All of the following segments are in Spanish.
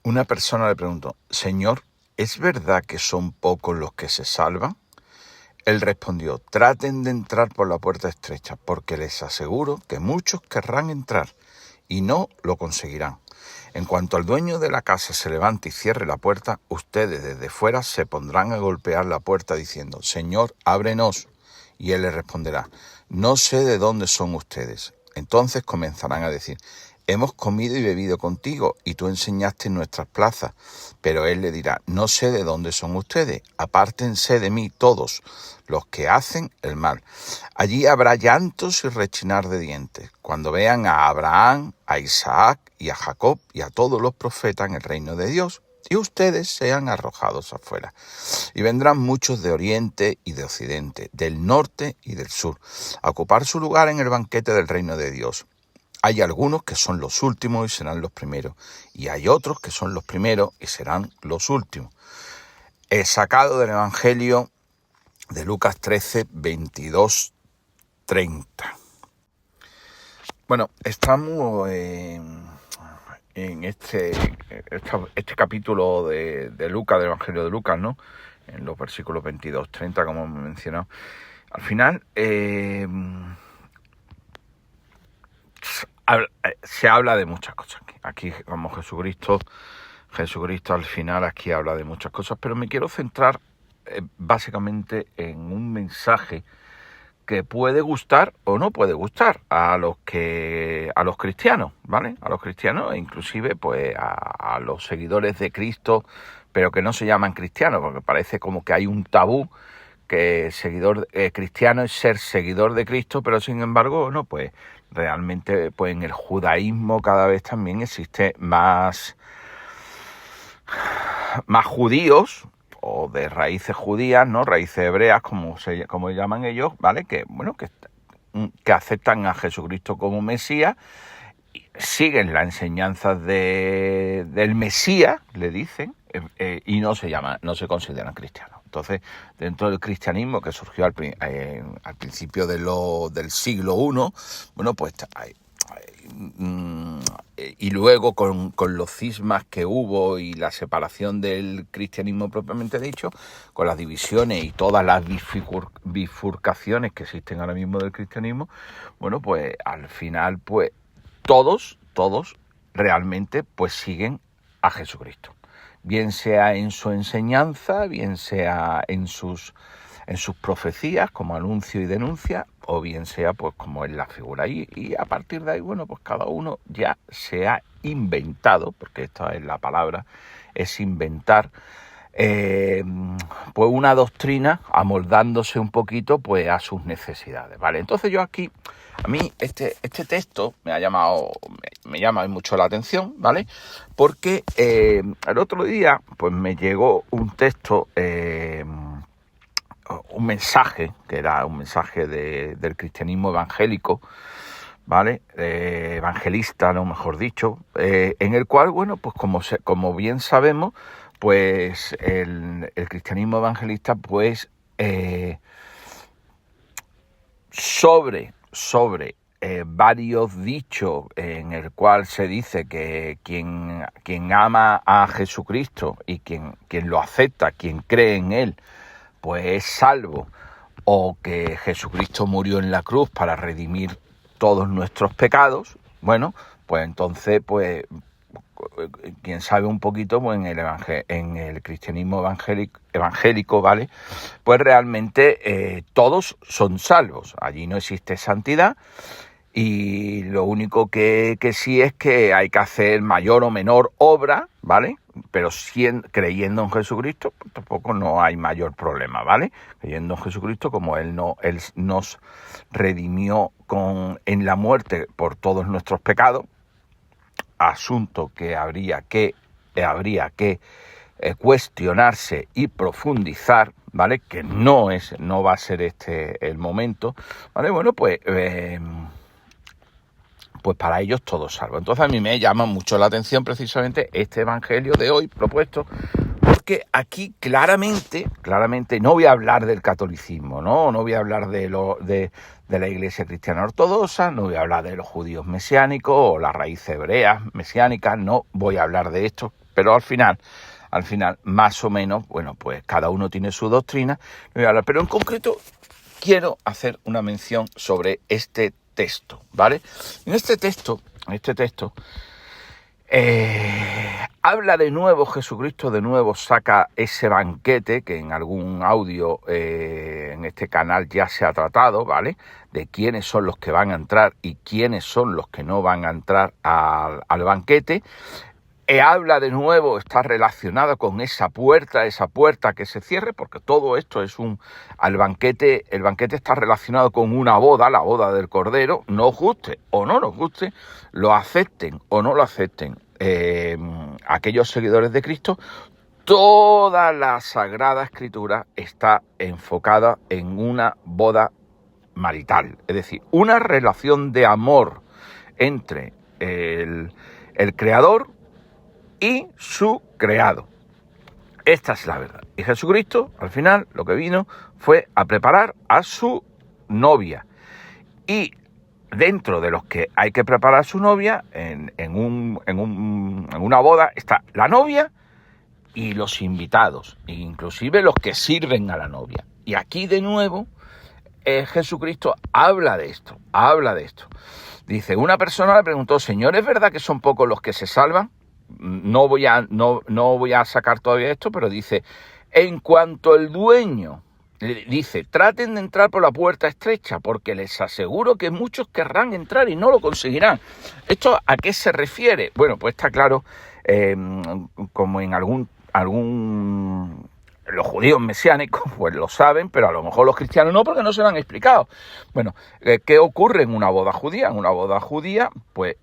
Una persona le preguntó: Señor, ¿es verdad que son pocos los que se salvan? Él respondió: traten de entrar por la puerta estrecha, porque les aseguro que muchos querrán entrar y no lo conseguirán. En cuanto al dueño de la casa se levante y cierre la puerta, ustedes desde fuera se pondrán a golpear la puerta diciendo: Señor, ábrenos. Y él les responderá: no sé de dónde son ustedes. Entonces comenzarán a decir: hemos comido y bebido contigo, y tú enseñaste en nuestras plazas. Pero él le dirá: no sé de dónde son ustedes, apártense de mí todos los que hacen el mal. Allí habrá llantos y rechinar de dientes, cuando vean a Abraham, a Isaac y a Jacob y a todos los profetas en el reino de Dios, y ustedes sean arrojados afuera. Y vendrán muchos de oriente y de occidente, del norte y del sur, a ocupar su lugar en el banquete del reino de Dios. Hay algunos que son los últimos y serán los primeros, y hay otros que son los primeros y serán los últimos. He sacado del Evangelio de Lucas 13, 22, 30. Bueno, estamos en este capítulo de Lucas, del Evangelio de Lucas, ¿no? En los versículos 22, 30, como hemos mencionado. Al final se habla de muchas cosas aquí. Aquí, como Jesucristo al final aquí habla de muchas cosas, pero me quiero centrar básicamente en un mensaje que puede gustar o no puede gustar a los cristianos, ¿vale? A los cristianos e inclusive pues a los seguidores de Cristo, pero que no se llaman cristianos, porque parece como que hay un tabú que seguidor cristiano es ser seguidor de Cristo, pero sin embargo, no, pues realmente pues en el judaísmo cada vez también existe más judíos o de raíces judías, ¿no? Raíces hebreas, como llaman ellos, ¿vale? Que bueno, que aceptan a Jesucristo como Mesías, siguen las enseñanzas del Mesías, le dicen, y no se consideran cristianos. Entonces, dentro del cristianismo que surgió al principio del siglo I, bueno, pues y luego con los cismas que hubo y la separación del cristianismo propiamente dicho, con las divisiones y todas las bifurcaciones que existen ahora mismo del cristianismo, bueno, pues al final pues todos realmente pues siguen a Jesucristo, bien sea en su enseñanza, bien sea en sus profecías como anuncio y denuncia, o bien sea pues como es la figura. Y a partir de ahí, bueno, pues cada uno ya se ha inventado, porque esta es la palabra, es inventar, pues una doctrina amoldándose un poquito pues a sus necesidades, ¿vale? Entonces yo aquí, a mí este texto me llama mucho la atención, ¿vale? Porque el otro día pues me llegó un texto, un mensaje, que era un mensaje del cristianismo evangélico, ¿vale? Evangelista, no mejor dicho, en el cual, bueno, pues como bien sabemos, pues el cristianismo evangelista, pues sobre varios dichos en el cual se dice que quien ama a Jesucristo y quien lo acepta, quien cree en él, pues es salvo, o que Jesucristo murió en la cruz para redimir todos nuestros pecados, bueno, pues entonces, pues quien sabe un poquito pues en el cristianismo evangélico, ¿vale? Pues realmente todos son salvos, allí no existe santidad, y lo único que sí es que hay que hacer mayor o menor obra, ¿vale? Pero creyendo en Jesucristo, pues tampoco no hay mayor problema, ¿vale? Creyendo en Jesucristo, como Él nos redimió en la muerte por todos nuestros pecados, asunto que habría que cuestionarse y profundizar, ¿vale? Que no va a ser este el momento, ¿vale? Bueno, pues para ellos todo salvo. Entonces a mí me llama mucho la atención precisamente este evangelio de hoy propuesto, porque aquí claramente no voy a hablar del catolicismo, no voy a hablar de la Iglesia cristiana ortodoxa, no voy a hablar de los judíos mesiánicos o las raíces hebreas mesiánicas, no voy a hablar de esto, Pero al final, más o menos, bueno, pues cada uno tiene su doctrina. No voy a hablar, pero en concreto quiero hacer una mención sobre este texto, ¿vale? En este texto, habla de nuevo, Jesucristo de nuevo saca ese banquete que en algún audio en este canal ya se ha tratado, ¿vale? De quiénes son los que van a entrar y quiénes son los que no van a entrar al banquete. Habla de nuevo, está relacionado con esa puerta que se cierre, porque todo esto es el banquete está relacionado con una boda, la boda del Cordero, nos guste o no nos guste, lo acepten o no lo acepten aquellos seguidores de Cristo, toda la Sagrada Escritura está enfocada en una boda marital, es decir, una relación de amor entre el Creador y su creado. Esta es la verdad. Y Jesucristo, al final, lo que vino fue a preparar a su novia. Y dentro de los que hay que preparar a su novia, en una boda, está la novia y los invitados, inclusive los que sirven a la novia. Y aquí de nuevo, Jesucristo habla de esto. Dice, una persona le preguntó, Señor, ¿es verdad que son pocos los que se salvan? No voy a sacar todavía esto, pero dice, en cuanto el dueño, dice, traten de entrar por la puerta estrecha, porque les aseguro que muchos querrán entrar y no lo conseguirán. ¿Esto a qué se refiere? Bueno, pues está claro, como en algún los judíos mesiánicos pues lo saben, pero a lo mejor los cristianos no, porque no se lo han explicado. Bueno, ¿qué ocurre en una boda judía? En una boda judía, pues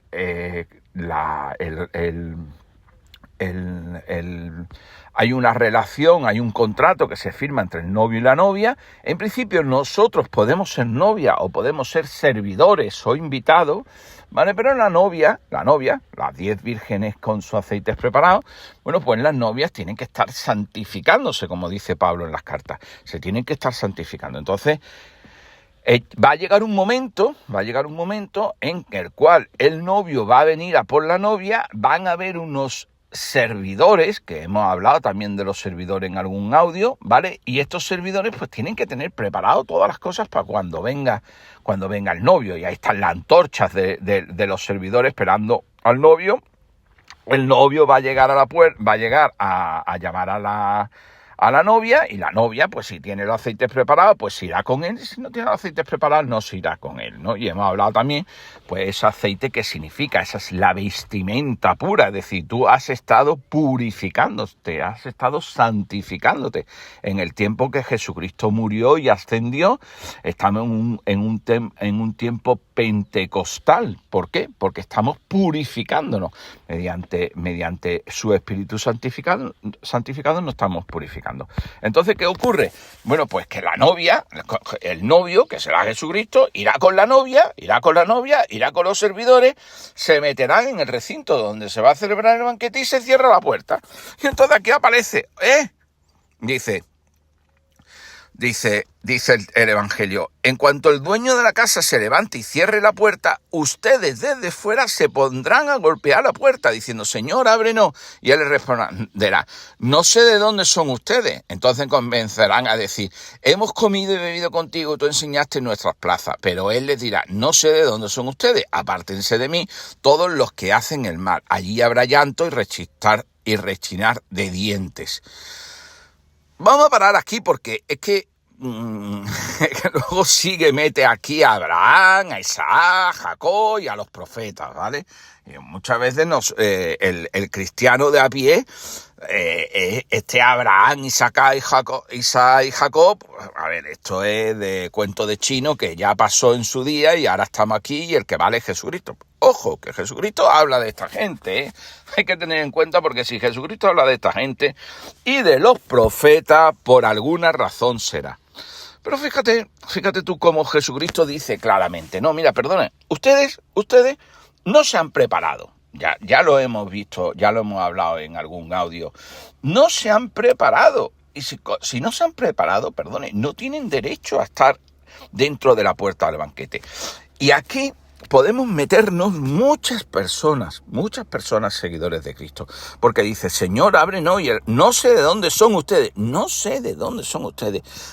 hay una relación, hay un contrato que se firma entre el novio y la novia. En principio nosotros podemos ser novia o podemos ser servidores o invitados, ¿vale? Pero la novia, las 10 vírgenes con sus aceites preparados, bueno, pues las novias tienen que estar santificándose, como dice Pablo en las cartas. Se tienen que estar santificando. Entonces, va a llegar un momento en el cual el novio va a venir a por la novia, van a haber unos servidores, que hemos hablado también de los servidores en algún audio, ¿vale? Y estos servidores pues tienen que tener preparado todas las cosas para cuando venga el novio, y ahí están las antorchas de los servidores esperando al novio. El novio va a llegar a la puerta, va a llegar a llamar a la novia, y la novia, pues si tiene los aceites preparados, pues irá con él, y si no tiene los aceites preparados, no se irá con él, ¿no? Y hemos hablado también, pues ese aceite, ¿qué significa? Esa es la vestimenta pura, es decir, tú has estado purificándote, has estado santificándote. En el tiempo que Jesucristo murió y ascendió, estamos en un tiempo pentecostal. ¿Por qué? Porque estamos purificándonos. Mediante su Espíritu santificado nos estamos purificando. Entonces, ¿qué ocurre? Bueno, pues que la novia, el novio, que será Jesucristo, irá con la novia, irá con los servidores, se meterán en el recinto donde se va a celebrar el banquete y se cierra la puerta. Y entonces aquí aparece, Dice el Evangelio, en cuanto el dueño de la casa se levante y cierre la puerta, ustedes desde fuera se pondrán a golpear la puerta diciendo, Señor, ábrenos. Y él les responderá, no sé de dónde son ustedes. Entonces convencerán a decir, hemos comido y bebido contigo y tú enseñaste en nuestras plazas. Pero él les dirá, no sé de dónde son ustedes, apártense de mí todos los que hacen el mal. Allí habrá llanto y rechinar de dientes. Vamos a parar aquí porque es que luego mete aquí a Abraham, a Isaac, a Jacob y a los profetas, ¿vale? Y muchas veces el cristiano de a pie, Abraham, Isaac y Jacob, a ver, esto es de cuento de chino que ya pasó en su día y ahora estamos aquí y el que vale es Jesucristo. Ojo, que Jesucristo habla de esta gente, ¿eh? Hay que tener en cuenta, porque si Jesucristo habla de esta gente y de los profetas, por alguna razón será. Pero fíjate tú cómo Jesucristo dice claramente, no, mira, perdonen, ustedes no se han preparado. Ya lo hemos visto, ya lo hemos hablado en algún audio. No se han preparado. Y si no se han preparado, perdonen, no tienen derecho a estar dentro de la puerta del banquete. Y aquí podemos meternos muchas personas seguidores de Cristo, porque dice, Señor, ábrenos, y no sé de dónde son ustedes,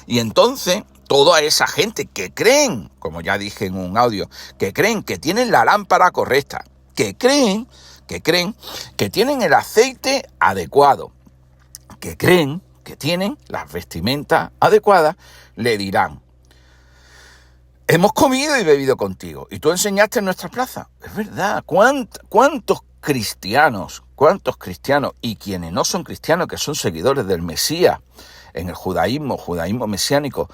y entonces toda esa gente que creen, como ya dije en un audio, que creen que tienen la lámpara correcta, que creen que tienen el aceite adecuado, que creen que tienen las vestimentas adecuadas, le dirán, hemos comido y bebido contigo, y tú enseñaste en nuestra plaza. Es verdad, ¿cuántos cristianos, y quienes no son cristianos, que son seguidores del Mesías, en el judaísmo mesiánico,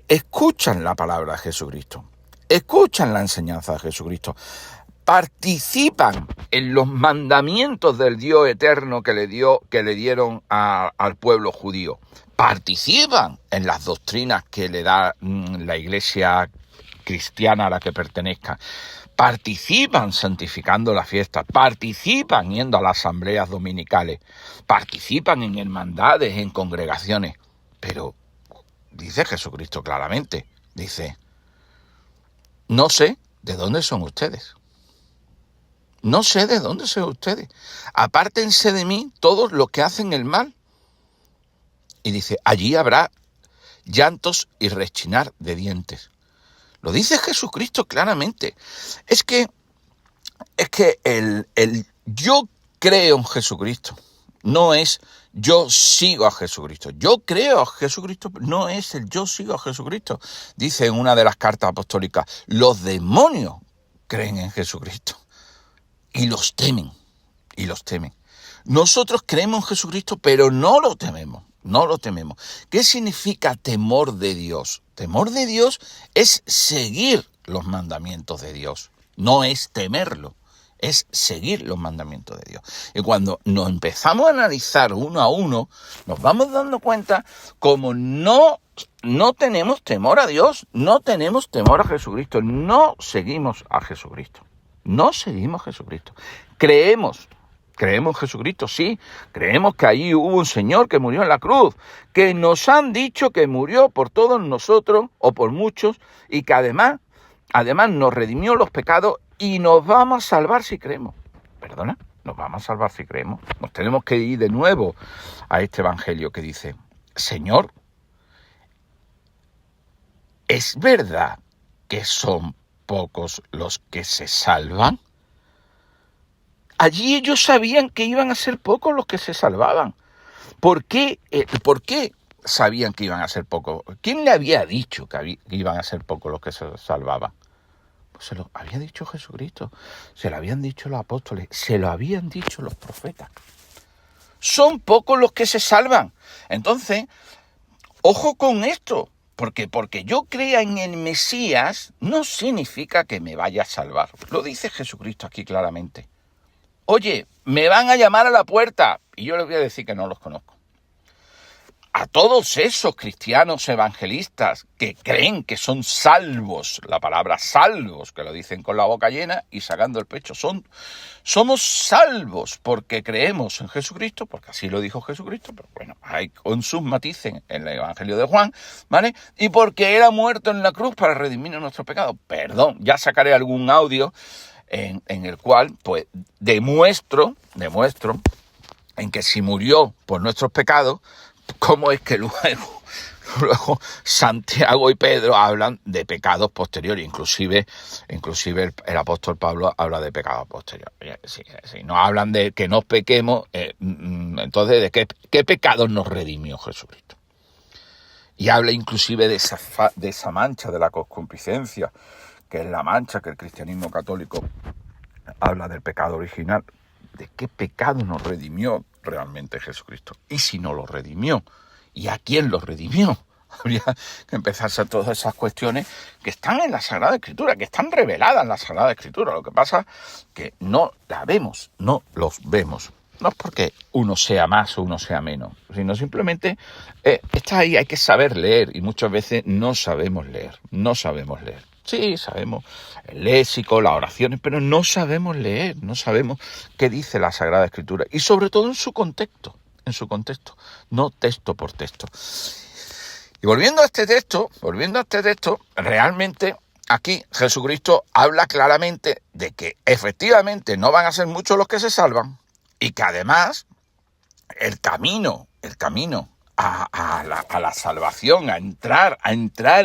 escuchan la palabra de Jesucristo, escuchan la enseñanza de Jesucristo, participan en los mandamientos del Dios eterno que le dieron al pueblo judío, participan en las doctrinas que le da la iglesia cristiana a la que pertenezcan, participan santificando las fiestas, participan yendo a las asambleas dominicales, participan en hermandades, en congregaciones. Pero dice Jesucristo claramente, dice, no sé de dónde son ustedes. No sé de dónde son ustedes. Apártense de mí todos los que hacen el mal. Y dice, allí habrá llantos y rechinar de dientes. Lo dice Jesucristo claramente. Es que el yo creo en Jesucristo no es yo sigo a Jesucristo. Yo creo a Jesucristo no es el yo sigo a Jesucristo. Dice en una de las cartas apostólicas, los demonios creen en Jesucristo y los temen. Nosotros creemos en Jesucristo, pero no lo tememos. ¿Qué significa temor de Dios? Temor de Dios es seguir los mandamientos de Dios, no es temerlo, es seguir los mandamientos de Dios. Y cuando nos empezamos a analizar uno a uno, nos vamos dando cuenta como no tenemos temor a Dios, no tenemos temor a Jesucristo, no seguimos a Jesucristo. Creemos en Jesucristo, sí. Creemos que allí hubo un Señor que murió en la cruz, que nos han dicho que murió por todos nosotros, o por muchos, y que además nos redimió los pecados y nos vamos a salvar si creemos. ¿Perdona? Nos vamos a salvar si creemos. Nos tenemos que ir de nuevo a este evangelio que dice, Señor, ¿es verdad que son pocos los que se salvan? Allí ellos sabían que iban a ser pocos los que se salvaban. ¿Por qué sabían que iban a ser pocos? ¿Quién le había dicho que iban a ser pocos los que se salvaban? Pues se lo había dicho Jesucristo, se lo habían dicho los apóstoles, se lo habían dicho los profetas. Son pocos los que se salvan. Entonces, ojo con esto, porque yo crea en el Mesías no significa que me vaya a salvar. Lo dice Jesucristo aquí claramente. Oye, me van a llamar a la puerta y yo les voy a decir que no los conozco. A todos esos cristianos evangelistas que creen que son salvos, la palabra salvos, que lo dicen con la boca llena y sacando el pecho, somos salvos porque creemos en Jesucristo, porque así lo dijo Jesucristo, pero bueno, hay con sus matices en el Evangelio de Juan, ¿vale? Y porque Él ha muerto en la cruz para redimir nuestros pecados. Perdón, ya sacaré algún audio en el cual pues demuestro en que si murió por nuestros pecados, ¿cómo es que luego Santiago y Pedro hablan de pecados posteriores? Inclusive el apóstol Pablo habla de pecados posteriores. Si no hablan de que nos pequemos, entonces ¿de qué pecados nos redimió Jesucristo? Y habla inclusive de esa mancha de la concupiscencia, que es la mancha que el cristianismo católico habla del pecado original. ¿De qué pecado nos redimió realmente Jesucristo? Y si no lo redimió, ¿y a quién lo redimió? Habría que empezarse a todas esas cuestiones que están en la Sagrada Escritura, que están reveladas en la Sagrada Escritura. Lo que pasa es que no la vemos, no los vemos. No es porque uno sea más o uno sea menos, sino simplemente está ahí, hay que saber leer, y muchas veces no sabemos leer. Sí, sabemos el léxico, las oraciones, pero no sabemos leer, no sabemos qué dice la Sagrada Escritura. Y sobre todo en su contexto, no texto por texto. Y volviendo a este texto, realmente aquí Jesucristo habla claramente de que efectivamente no van a ser muchos los que se salvan y que además el camino a la salvación, a entrar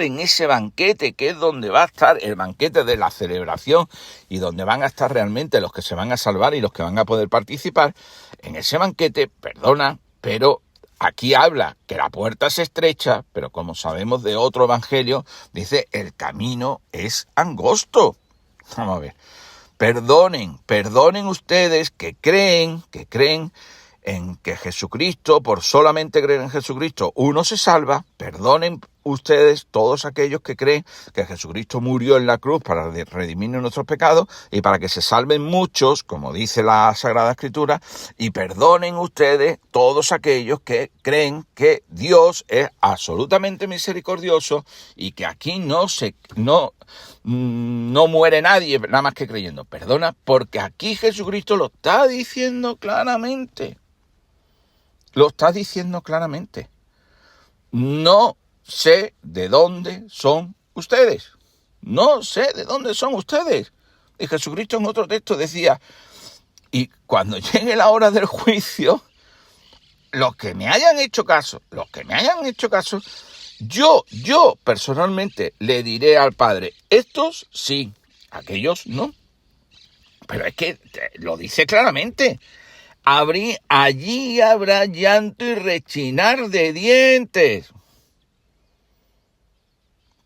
en ese banquete que es donde va a estar el banquete de la celebración y donde van a estar realmente los que se van a salvar y los que van a poder participar en ese banquete, perdona, pero aquí habla que la puerta es estrecha, pero como sabemos de otro evangelio, dice el camino es angosto. Vamos a ver. Perdonen ustedes que creen en que Jesucristo, por solamente creer en Jesucristo, uno se salva. Perdonen ustedes todos aquellos que creen que Jesucristo murió en la cruz para redimirnos nuestros pecados y para que se salven muchos, como dice la Sagrada Escritura, y perdonen ustedes todos aquellos que creen que Dios es absolutamente misericordioso y que aquí no muere nadie nada más que creyendo. Perdona, porque aquí Jesucristo lo está diciendo claramente. Lo está diciendo claramente. No sé de dónde son ustedes. No sé de dónde son ustedes. Y Jesucristo en otro texto decía, y cuando llegue la hora del juicio, los que me hayan hecho caso, yo personalmente le diré al Padre, estos sí, aquellos no. Pero es que lo dice claramente. Allí habrá llanto y rechinar de dientes.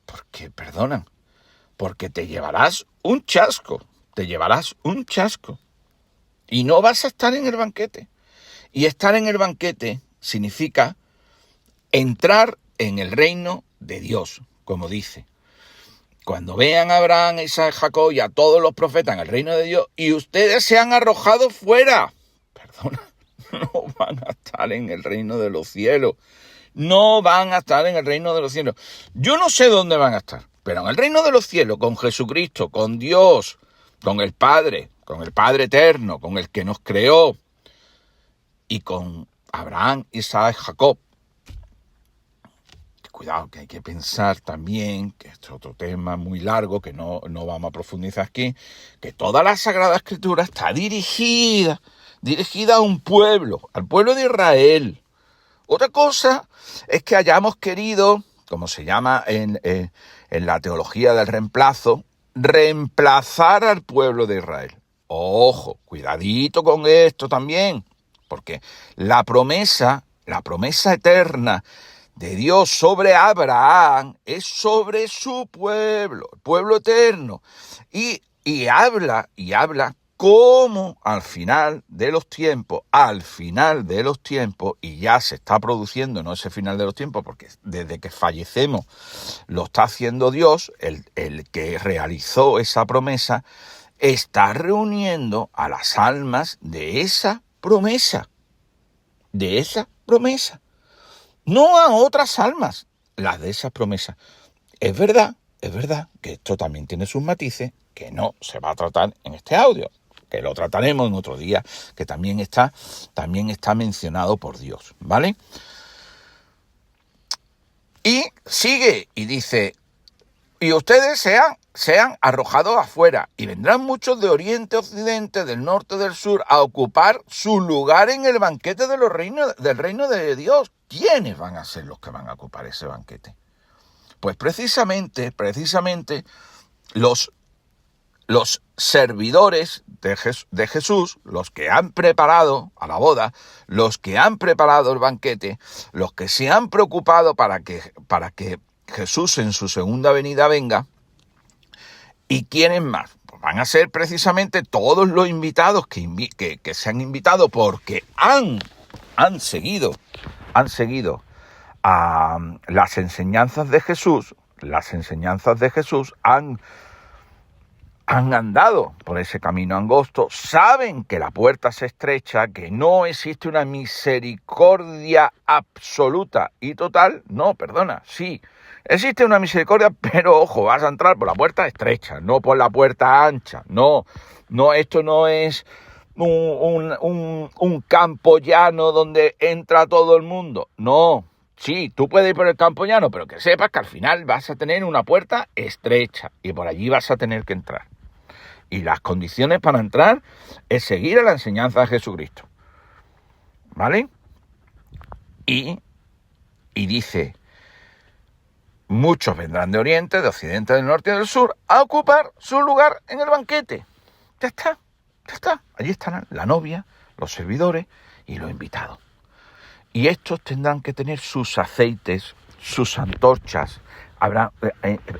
Porque, perdonan, porque te llevarás un chasco. Y no vas a estar en el banquete. Y estar en el banquete significa entrar en el reino de Dios, como dice. Cuando vean a Abraham, Isaac, Jacob y a todos los profetas en el reino de Dios y ustedes se han arrojado fuera, perdona, no van a estar en el reino de los cielos. No van a estar en el reino de los cielos. Yo no sé dónde van a estar, pero en el reino de los cielos, con Jesucristo, con Dios, con el Padre eterno, con el que nos creó, y con Abraham, Isaac, Jacob. Cuidado, que hay que pensar también, que este es otro tema muy largo, que no vamos a profundizar aquí, que toda la Sagrada Escritura está dirigida a un pueblo, al pueblo de Israel. Otra cosa es que hayamos querido, como se llama en la teología del reemplazo, reemplazar al pueblo de Israel. Ojo, cuidadito con esto también, porque la promesa eterna de Dios sobre Abraham es sobre su pueblo, el pueblo eterno. Y habla cómo al final de los tiempos, y ya se está produciendo, no ese final de los tiempos, porque desde que fallecemos lo está haciendo Dios, el que realizó esa promesa, está reuniendo a las almas de esa promesa. No a otras almas, las de esas promesas. Es verdad que esto también tiene sus matices, que no se va a tratar en este audio, que lo trataremos en otro día, que también está mencionado por Dios, ¿vale? Y sigue y dice, y ustedes sean arrojados afuera, y vendrán muchos de oriente, occidente, del norte, del sur, a ocupar su lugar en el banquete del reino de Dios. ¿Quiénes van a ser los que van a ocupar ese banquete? Pues precisamente los servidores de Jesús, los que han preparado a la boda, los que han preparado el banquete, los que se han preocupado para que Jesús en su segunda venida venga. ¿Y quiénes más? Pues van a ser precisamente todos los invitados que se han invitado porque han seguido a las enseñanzas de Jesús. Las enseñanzas de Jesús han andado por ese camino angosto, saben que la puerta se estrecha, que no existe una misericordia absoluta y total. No, perdona, sí, existe una misericordia, pero ojo, vas a entrar por la puerta estrecha, no por la puerta ancha. No, esto no es un campo llano donde entra todo el mundo. No, Sí, tú puedes ir por el campo llano, pero que sepas que al final vas a tener una puerta estrecha y por allí vas a tener que entrar. Y las condiciones para entrar es seguir a la enseñanza de Jesucristo. ¿Vale? Y dice, muchos vendrán de Oriente, de Occidente, del Norte y del Sur a ocupar su lugar en el banquete. Ya está. Allí estarán la novia, los servidores y los invitados. Y estos tendrán que tener sus aceites, sus antorchas, habrá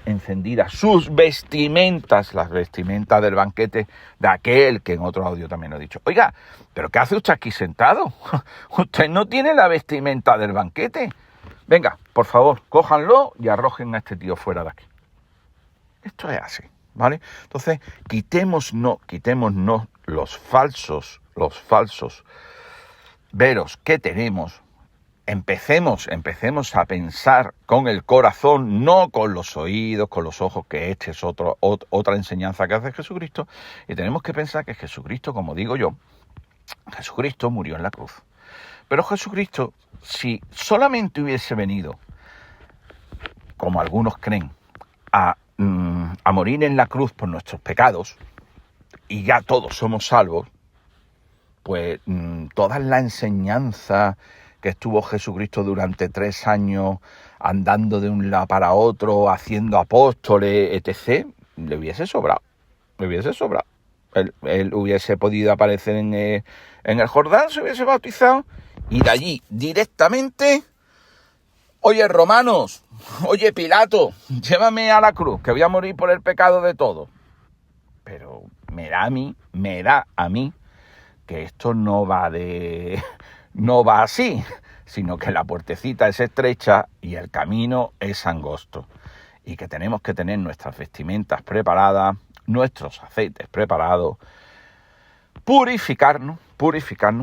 encendidas sus vestimentas, las vestimentas del banquete de aquel que en otro audio también lo he dicho. Oiga, ¿pero qué hace usted aquí sentado? Usted no tiene la vestimenta del banquete. Venga, por favor, cójanlo y arrojen a este tío fuera de aquí. Esto es así, ¿vale? Entonces, quitémonos los falsos veros que tenemos. Empecemos a pensar con el corazón, no con los oídos, con los ojos, que esta es otra enseñanza que hace Jesucristo. Y tenemos que pensar que Jesucristo, como digo yo, Jesucristo murió en la cruz. Pero Jesucristo, si solamente hubiese venido, como algunos creen, a morir en la cruz por nuestros pecados, y ya todos somos salvos, pues toda la enseñanza que estuvo Jesucristo durante 3 años andando de un lado para otro, haciendo apóstoles, etc., le hubiese sobrado. Él hubiese podido aparecer en el Jordán, se hubiese bautizado, y de allí directamente, oye romanos, oye Pilato, llévame a la cruz, que voy a morir por el pecado de todos. Pero me da a mí que esto no va así, sino que la puertecita es estrecha y el camino es angosto, y que tenemos que tener nuestras vestimentas preparadas, nuestros aceites preparados, purificarnos,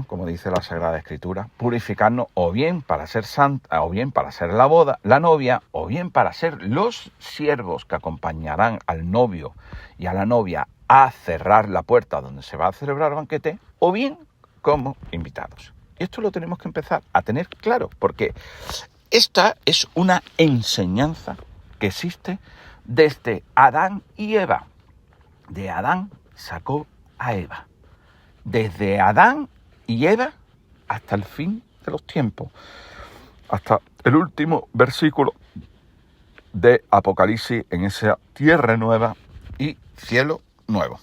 como dice la Sagrada Escritura, purificarnos o bien para ser santa, o bien para ser la novia, o bien para ser los siervos que acompañarán al novio y a la novia a cerrar la puerta donde se va a celebrar el banquete, o bien como invitados. Y esto lo tenemos que empezar a tener claro, porque esta es una enseñanza que existe desde Adán y Eva. De Adán sacó a Eva. Desde Adán y Eva hasta el fin de los tiempos, hasta el último versículo de Apocalipsis, en esa tierra nueva y cielo nuevo.